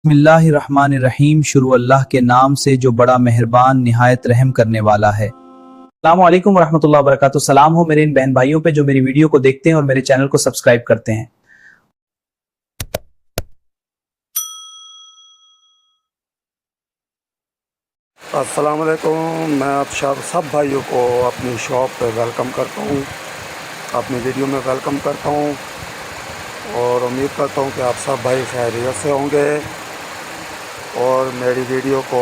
बिस्मिल्लाहिर्रहमानिर्रहीम। शुरू अल्लाह के नाम से जो बड़ा मेहरबान निहायत रहम करने वाला है। अस्सलामु अलैकुम वरहमतुल्लाहि वबरकातुहू। सलाम हो मेरे इन बहन भाइयों पे जो मेरी वीडियो को देखते हैं और मेरे चैनल को सब्सक्राइब करते हैं। अस्सलाम वालेकुम। मैं आप सब भाइयों को अपनी शॉप पे वेलकम करता हूँ, अपनी वीडियो में वेलकम करता हूँ और उम्मीद करता हूँ कि आप सब भाई खैरियत से होंगे और मेरी वीडियो को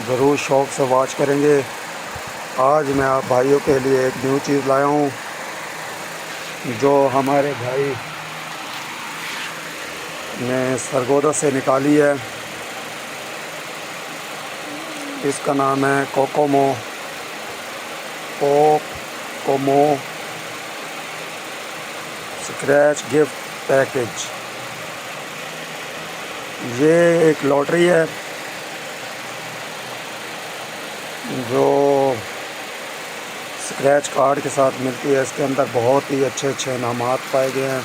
ज़रूर शौक़ से वॉच करेंगे। आज मैं आप भाइयों के लिए एक न्यू चीज़ लाया हूँ जो हमारे भाई ने सरगोदा से निकाली है। इसका नाम है कोकोमो स्क्रैच गिफ्ट पैकेज। ये एक लॉटरी है जो स्क्रैच कार्ड के साथ मिलती है। इसके अंदर बहुत ही अच्छे अच्छे इनामात पाए गए हैं,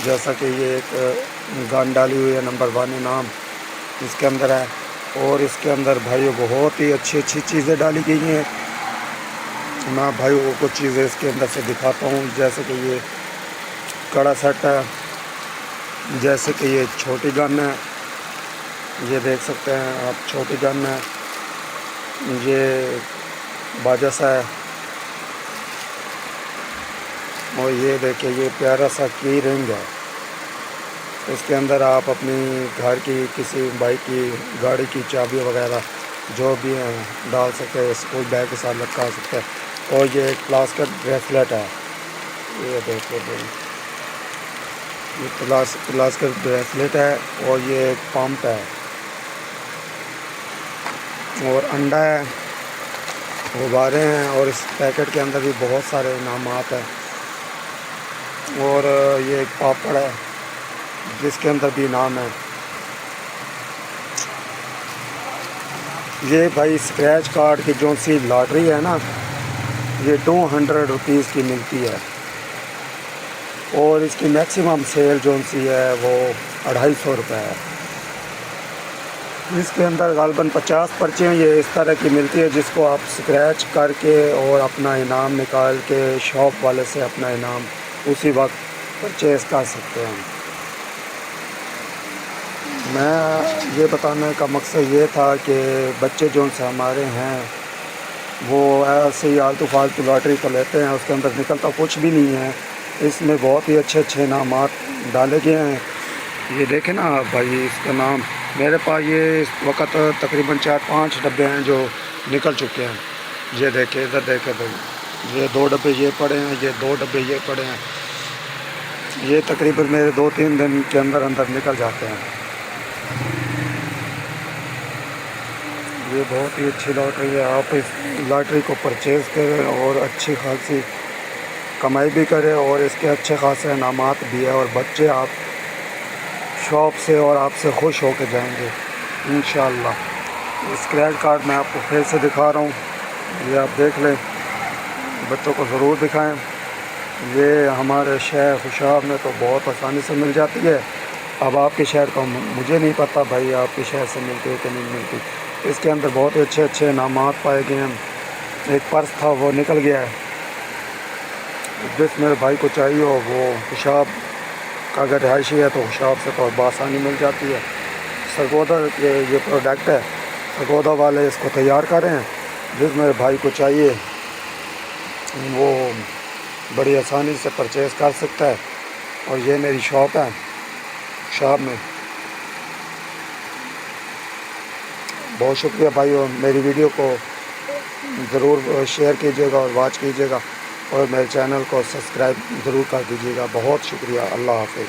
जैसा कि ये एक गन डाली हुई है, नंबर 1 इनाम इसके अंदर है। और इसके अंदर भाइयों बहुत ही अच्छी अच्छी चीज़ें डाली गई हैं। मैं भाइयों को कुछ चीज़ें इसके अंदर से दिखाता हूँ, जैसे कि ये कड़ा सेट है, जैसे कि ये छोटी गन है, ये देख सकते हैं आप, छोटी गन है। ये बाजस है और ये देखिए ये प्यारा सा की रिंग है। इसके अंदर आप अपनी घर की, किसी बाइक की, गाड़ी की चाबी वगैरह जो भी हैं डाल सकते हैं, स्कूल बैग के साथ लटका सकते हैं। और ये एक प्लास्टिक ब्रेसलेट है, ये देखो ये प्लास्टिक ब्रेसलेट है। और ये एक पंप है और अंडा है, गुब्बारे हैं। और इस पैकेट के अंदर भी बहुत सारे इनामात हैं। और ये एक पापड़ है जिसके अंदर भी इनाम है। ये भाई स्क्रैच कार्ड की जो सी लॉटरी है ना, ये 200 रुपीज़ की मिलती है और इसकी मैक्सिमम सेल जो सी है वो 250 रुपये है। इसके अंदर गालबन 50 पर्चियाँ ये इस तरह की मिलती है, जिसको आप स्क्रैच करके और अपना इनाम निकाल के शॉप वाले से अपना इनाम उसी वक्त परचेज़ कर सकते हैं। मैं ये बताने का मकसद ये था कि बच्चे जो से हमारे हैं वो ऐसे ही आलतू फालतू लॉटरी को लेते हैं, उसके अंदर निकलता कुछ भी नहीं है। इसमें बहुत ही अच्छे अच्छे इनामात डाले गए हैं। ये देखें ना भाई, इसका नाम मेरे पास ये इस वक्त तकरीबन 4-5 डब्बे हैं जो निकल चुके हैं। ये देखें, इधर देखें भाई, ये 2 डब्बे ये पड़े हैं, ये 2 डब्बे ये पड़े हैं। ये तकरीबन मेरे 2-3 दिन के अंदर अंदर निकल जाते हैं। ये बहुत ही अच्छी लॉटरी है। आप इस लॉटरी को परचेज़ करें और अच्छी खासी कमाई भी करें और इसके अच्छे खासे इनामात भी है। और बच्चे आप शॉप से और आपसे खुश होकर जाएंगे इंशाअल्लाह। स्क्रैच कार्ड मैं आपको फिर से दिखा रहा हूँ, ये आप देख लें, बच्चों को ज़रूर दिखाएं। ये हमारे शहर खुशाब में तो बहुत आसानी से मिल जाती है। अब आपके शहर का मुझे नहीं पता भाई, आपके शहर से मिलती है कि नहीं मिलती। इसके अंदर बहुत ही अच्छे अच्छे इनामात पाए गए हैं। एक पर्स था वो निकल गया है, जिस मेरे भाई को चाहिए हो वो खुशाब का अगर रहायशी है तो खुशाब से तो बआसानी मिल जाती है। सरगोदा ये प्रोडक्ट है, सरगोदा वाले इसको तैयार कर रहे हैं। जिस मेरे भाई को चाहिए वो बड़ी आसानी से परचेज़ कर सकता है। और ये मेरी शॉप है, शॉप में। बहुत शुक्रिया भाई, और मेरी वीडियो को ज़रूर शेयर कीजिएगा और वॉच कीजिएगा और मेरे चैनल को सब्सक्राइब ज़रूर कर दीजिएगा। बहुत शुक्रिया। अल्लाह हाफ़िज़।